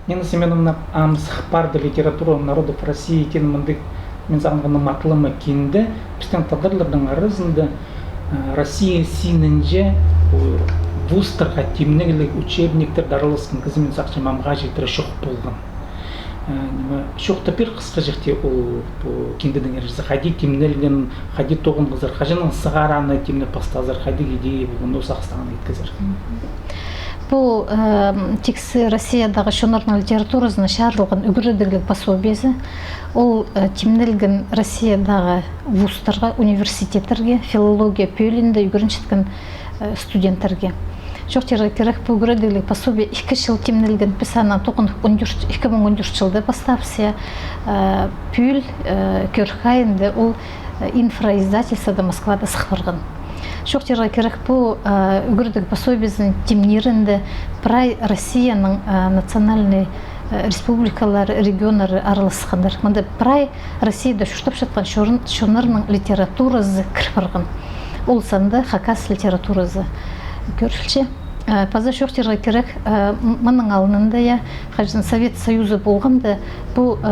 Нена Семеновна амсхпарда литература народов России тен мындык мен саңғыны матлымы кенді пістен тадырлардың арызында Россия синінже вустарға темнегілік учебниктер дарылысқан қызымен сақшы мамға жетірі шоқ болған. Шоқта бір қысқа жекте ол кендідің әрізі қайди темнелген, қайди тоғын қызыр, қажының сығараны темне пастазыр, қайди идея болған осы ақстаған еткізір. Бұл текісі Россиядағы шонарна литературасына шарылған үгірідірлік пособиесі. Ол темнелген Россиядағы вустарға, университеттерге, филология пөлінде үгіріншіткен студенттерге. Жоқтері керек бұл үгірідірлік пособие 2 жыл темнелген писана 2014 жылды бастапсия пөл көрхайынды ол инфраиздательствода Москвада сықпырған. Жоқтері керек бұл үгірдік пособиясын темнерінде прай Россияның национальный республикалары, регионары араласқандар. Мұнда прай Россияда шүштіп жатқан шонарның литературасы кірпірген. Ол санды Хакас литературасы көршілше. Паза жоқтері керек мұның алынында я Совет Союзы болғанда бұл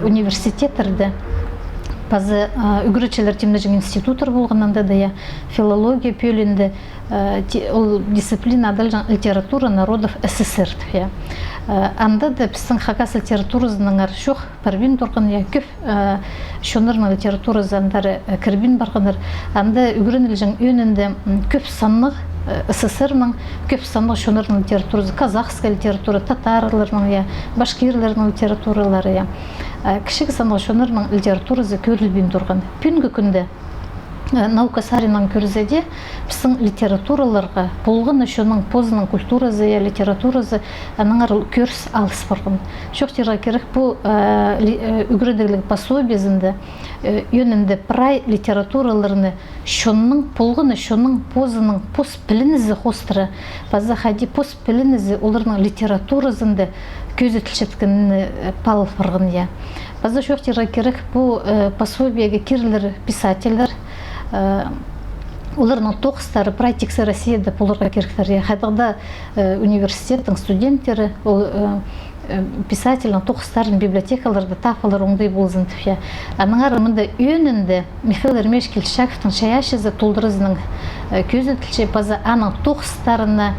университеттерді Пазы үгіречелер темнежің институттар болғанында да я филология пөлінде ол дисциплина адалжан литература народов СССР. Анда да біздің Хакас литературасының аршуқ парбин тұрған я көп шонырна литература зандары кірбин барғандар. Анда үгіренілжің өнінде көп санлық СССРның көп санлық шонырна литературасы, казахская литература, татарларның я, башкирлердің литературалары я. Кішік санлық шонырның литературасы көрілбен тұрған. Пүнгі күнде наука саринан көрзеде біздің литератураларға болғаны шоның позының культурасы я литературасы аныңар көрс алыс барған. Жоқтыра керек бұл үгірдірлік пособиесінде өнінде прай литератураларыны шоның болғаны шоның позының пос пілінізі қостыры. База хади пос пілінізі олардың литературасында көзетілшеткені пал барған я. База жоқтыра керек бұл пособиеге кирлер писательдер олардың тоқыстары практикасы Россияда болырға керектер. Қайдағда университеттің студенттері писательдің тоқыстарын библиотекаларда тапалар оңдай болзын түфе. Аныңар мұнда өнінде Михаил Ермешкел Шаковтың шаяшызы толдырызының көзі тілше база аның тоқыстарына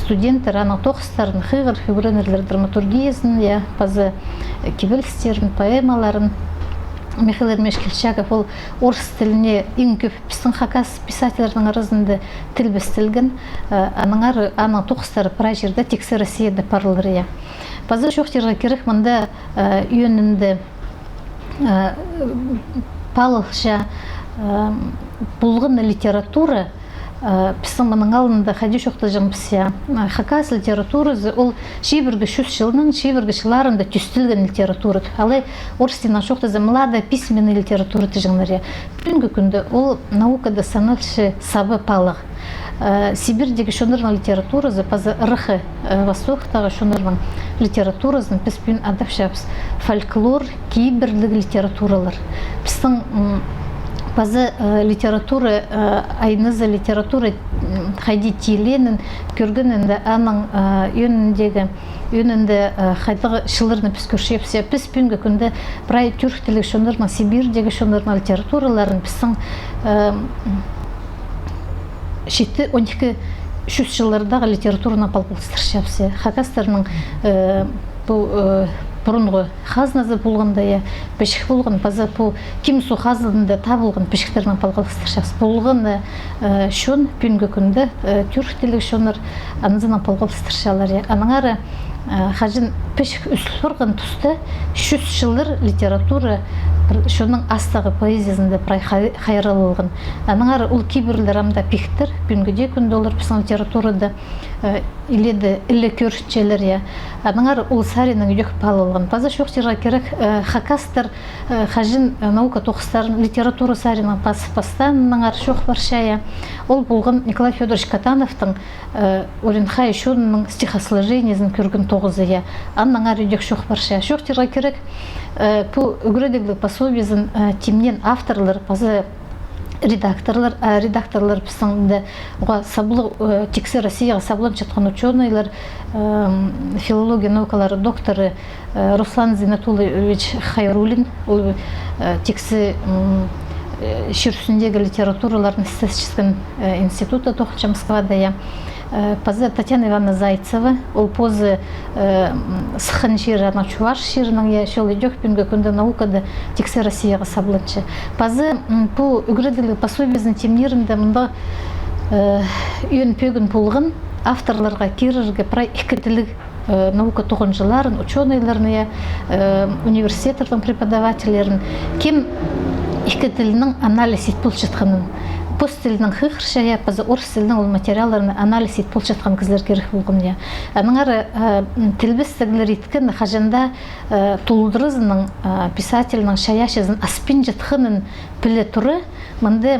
студенттер аның тоқыстарын қиғыр фигуренерлер драматургиясын, база кебелістерін, поэмаларын Михаил Ермешкел Шаков ол орыс тіліне ең көп біздің Хакас писательердің арасында тіл бестілген. Аның тоқыстары пара жерді тексі Россияда парылыр. База жоқтырға керек мұнда үйінінде палықша болғын литература біздің мұның алында қади жоқты жампысия. Хакас литературасы ол шейбіргі шүз жылының шейбіргі жыларында түстілген литература. Алай орыстина жоқтызы млада письменный литература тежіңлер. Бүгінгі күнді ол наукада саналшы сабы палық. Сибирдегі шонырның литературасы, пазы ұрықы Востоқтағы шонырның литературасын біз бүгін адапшапыз. Фольклор, кейбірлік литературалар. Біздің Пазы литература, айнызы литература қайди тиленін көргенінде аның өнінде қайдағы шылырны біз көршепсе, біз бүгінгі күнде бірай түрк тілі шонырма, Сибирдегі шонырма литератураларын біздің шетті 12 жүз жылдардағы литературына палпылыстыршапсы. Хакастарының бұрынғы қазназы болғанда пешік болған, база бұл кемсу қазында табылған пешіктерінің палғалыстыршасы болғаны шон бүгінгі күнді түрк тілі шоныр анызынан палғалыстыршалар. Аныңары қажын пешік үсіл бұрған тұсты 100 жылдар литература шоның астағы поэзиясында қайралылған. Аныңары ол кейбірлер амда пектір, бүгінгіде күнді олар пісің литературада иледі ілі көршітчелер. Аныңары ол сарының үйек палылған. База шоқтыра керек Хакастар қажын наука тоқыстарын литература сарының пастаныңар шоқ баршая. Ол болған Николай Федорович Катановтың Оренхай шонының стихосложениесін көрген тоғызы. Аныңар үйек шоқ баршая. Шоқтыра керек бұл үгірдіглік пособиесін темнен авторлар базы редакторлар біздің тексі Россияға саблон жатқан ученыйлар, филология наукалары докторы Руслан Зинатулович Хайрулин, ол тексі шүрсіндегі литератураларын статистический института тоқынша Москвада. Пазы Татьяна Ивановна Зайцева, ол позы сықын жері, чуваш жерінің шол идек пенге күнді наукада тексі Россияға саблынчы. Пазы бұл үгірділі пособиязын темнерінде мұнда үйін пөгін болғын авторларға керірге прай ikітілік наука тұғынжыларын, ученыйларыны, университеттердің преподавательерін, кем ikітілінің анализ етпіл жатқанын. Пост тілінің хықыршая, пазы орыс тілінің ол материаларын анализ етпіл жатқан кізлер керек болғын. Аныңары тілбістігілер еткен қажанда тұлдырызының писателінің шаяшызын аспин жатқанын білі тұры, мұнды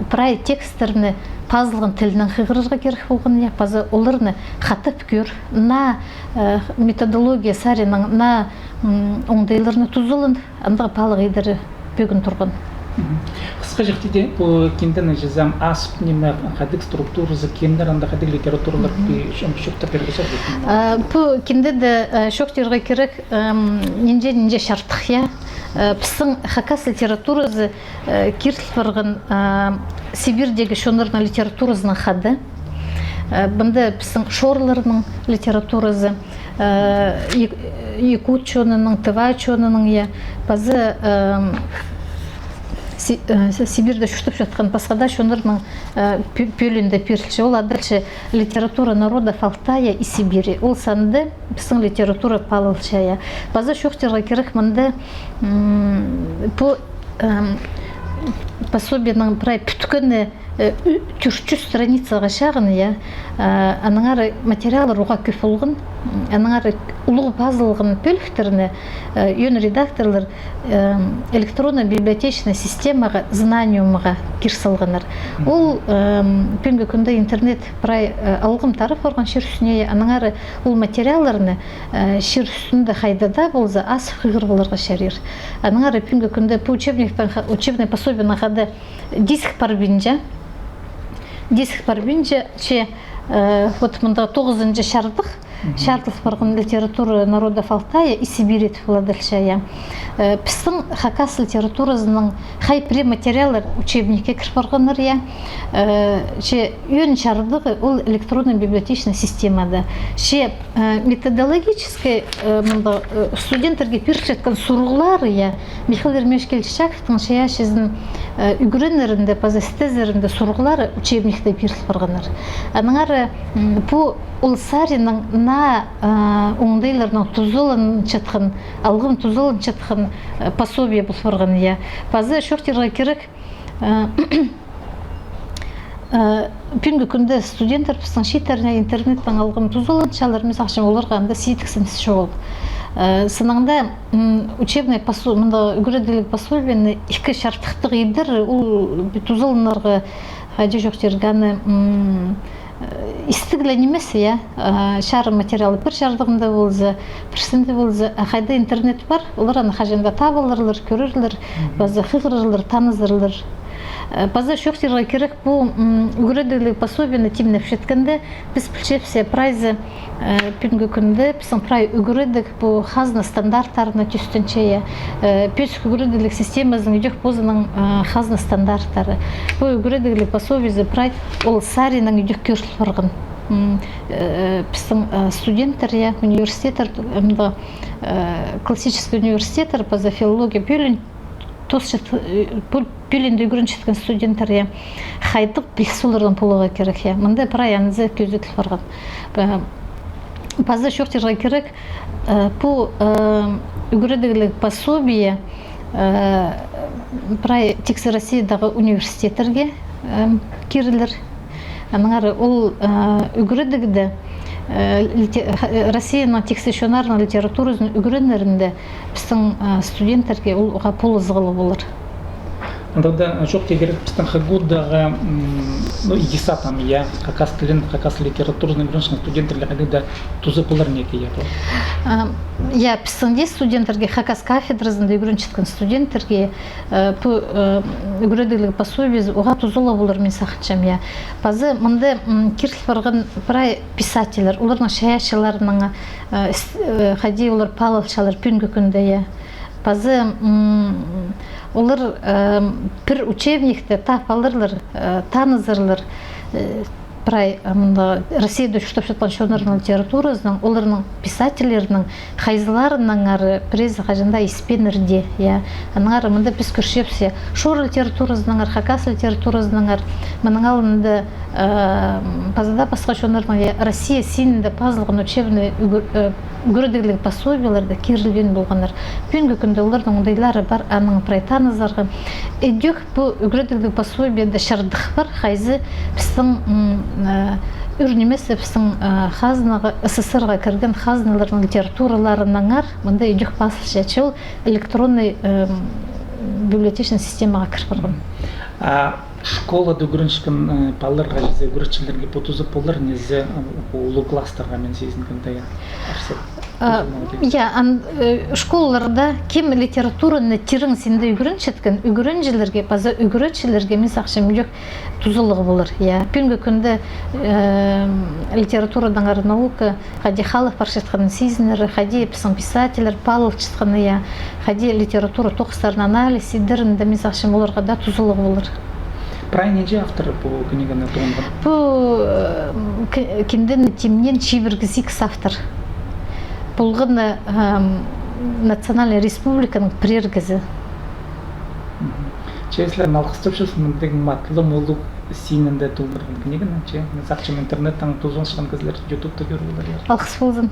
прай текстеріні пазылған тілінің хығырыжға керек болғын. Пазы оларыны қатып көр, на методология сарының, на оңдайларыны тұзылын, андығы палық едері бөгін тұрғын. Қысқа жақтыде бұл кендені жазам асып неме қадық структурызы кендер анда қадық литературалар шөктір бергісі бетін? Бұл кендеді шөктерге керек ненде шарттық. Біздің хакас литературызы кертіл барған Сибирдегі шонырна литературызының қады. Бұнда біздің шорларының литературызы, якут чонының, тыва чонының, базы Сибирде шүштіп жатқан басқада шонырның пөлінде перші. Ол адыршы литература народов Алтая и Сибири. Ол санды біздің литература палылшая. Базы шөктерға керек мұнды по пособияның прай бүткіні 300 страницаға шағын, аныңары материалы руға көп олғын, аныңары ұлығы базылығын пөліктеріні өн редакторлар электронно-библиотечный системаға, знаниумыға кірсалғаныр. Ол пөнгі күнді интернет прай алғым тариф орған шер үстіне, аныңары ол материаларыны шер үстінде қайдада болза аз қығырғыларға шәрер. Аныңары пөнгі күнді по учебный пособияны қады диск парбинжа, вот мұнда 9-шы шардық, шардық барғын литература народов Алтая и Сибири тұфыладылшая. Біздің хакас литературасының қай материалдар учебнике кіріп барғаныр, өн шардығы ол электронно-библиотечный системада. Методологический студенттерге перші жатқан сұрғылары, Михаил Ермеш Келчаковтың шаяшызын үгірінерінде, пазастезерінде сұрғылары учебникте перші барғаныр. Аныңары бұл Улсарының на оңдайларының тұзылын жатқан, алғым тұзылын жатқан пособия бұл барған. Базы шөктерға керек пүнгі күнді студенттер біздің шеттеріне интернеттің алғым тұзылын шаларымыз ақшам оларғанда сейтіксін шоғыл. Сынаңда учебный үгіреділік пособияны екі шарттықтық едір, ол тұзылынарға қайды шөктерғаны истигла немес, шары материалы бір жардығында болзы, бірсінде болзы, қайда интернет бар, олар аны қажында табылырлар, көрірлер, базы қығырырлар, танызырлар. Базы шөктерға керек бұл үгіреділік пособияны темнеп жеткенде, біз білшепсе прайзы пүнгі күнді, біздің прай үгіредік бұл қазына стандарттарына түстінчея, пөсік үгіреділік системазың үдек бозының қазына стандарттары. Бұл үгіреділік пособиясы прай ол саринің үдек көршіл барғын. Біздің студенттер, университеттер, классический университеттер, базы филология пөлін, пөлінде үгірін жеткен студенттер қайдық білсулардан полуға керек. Мұнда прайанызы көзетіл барған. Базы шөктерға керек бұл үгіредігілік пособия прай тексі Россиядағы университеттерге керілер. Аныңары ол үгіредігді Россияның тексешонарының литературасының үгірінерінде біздің студенттерге оға полы зығылы болыр. Андағда жоқ тегерек біздің қағудағы ну игиса там я хакас тілін, хакас литератураны үйреншін студенттерлерге да тузы болар неке я то. Я писанде студенттерге хакас кафедрасында үйренчиткан студенттерге по үгрөдүлүк пособие уга тузула болор мен сакчам я. Базы мындай кирсип барган прай писательлер, уларның шаячыларының хади улар палалчалар пүнгөкүндө я. Базы олар бір учебникте тап алырлар, танызырлар прай Россияда үштап жатқан шонарның литературасының, оларның писательлерінің хайзыларының ары през қажында испенерде, аның ары мында біз көршепсе шор литературасының ары, хакас литературасының ары, мұның алынды пазада басқа шонарның Россия синінде пазылған учебный үгірдігілік пособияларда керілген болғанар. Бүгінгі күнде олардың ондайлары бар, аның прай танызарға. Эдек бұл үгірдігілік пособияда шардық бар, хайзы біздің үрнемесі біздің хазынаға, СССР-ға кірген хазыналардың литератураларының ар, мұнда эдек басылшы ол электронный библиотечный системаға кіріп барған. Школада үгіріншкен палларға жезе үгіріншілерге потузы болар незе улы кластарға мен сезінгенде школаларда кем литератураны тирің сенде үгіріншеткен үгіріншілерге, база үгіріншілерге мен сақшым жоқ тузылығы болар. Бүгінгі күнде литературадан ары наука, хади халық баршетқанын сезінері, хади писательлер, палыл чытқаны, хади литература тоқыстарын анализ едірінде мен сақшым оларға да тузылығы болар. Прай неже авторы бұл книганы туындыр? Бұл кенден темнен Чибіргізикс автор. Бұлғыны Национальная республиканың прергізі. Чеслер налқыстып жүрсің, деген матлы молу синінде туындырған книганы, сақчым интернеттен тузын шыққан кезлер ютубта көріп олар. Алқыс болдың.